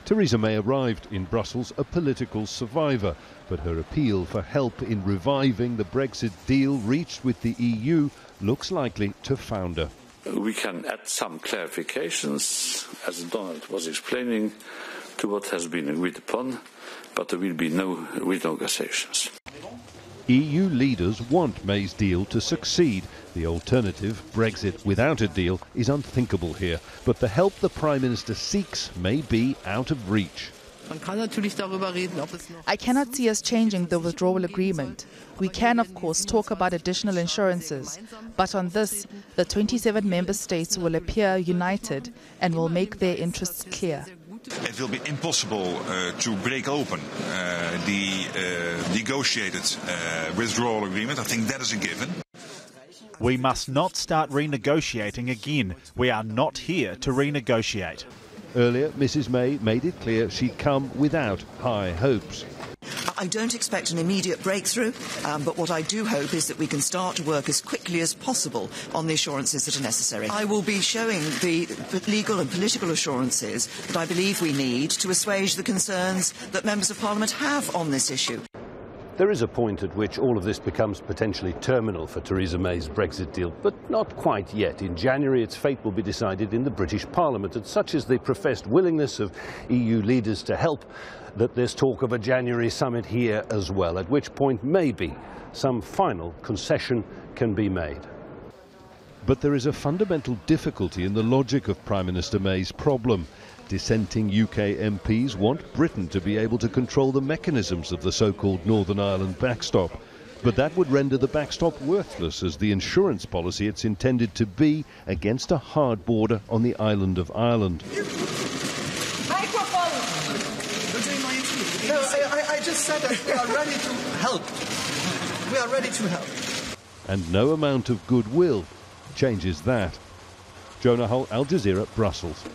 Theresa May arrived in Brussels a political survivor, but her appeal for help in reviving the Brexit deal reached with the EU looks likely to founder. We can add some clarifications, as Donald was explaining, to what has been agreed upon, but there will be no renegotiations. EU leaders want May's deal to succeed. The alternative, Brexit without a deal, is unthinkable here. But the help the Prime Minister seeks may be out of reach. I cannot see us changing the withdrawal agreement. We can, of course, talk about additional insurances. But on this, the 27 member states will appear united and will make their interests clear. It will be impossible to break open the negotiated withdrawal agreement. I think that is a given. We must not start renegotiating again. We are not here to renegotiate. Earlier, Mrs May made it clear she'd come without high hopes. I don't expect an immediate breakthrough, but what I do hope is that we can start to work as quickly as possible on the assurances that are necessary. I will be showing the legal and political assurances that I believe we need to assuage the concerns that members of Parliament have on this issue. There is a point at which all of this becomes potentially terminal for Theresa May's Brexit deal, but not quite yet. In January, its fate will be decided in the British Parliament, and such is the professed willingness of EU leaders to help that there's talk of a January summit here as well, at which point maybe some final concession can be made. But there is a fundamental difficulty in the logic of Prime Minister May's problem. Dissenting UK MPs want Britain to be able to control the mechanisms of the so-called Northern Ireland backstop. But that would render the backstop worthless as the insurance policy it's intended to be against a hard border on the island of Ireland. No, I just said that we are ready to help. We are ready to help. And no amount of goodwill changes that. Jonah, Al Jazeera, Brussels.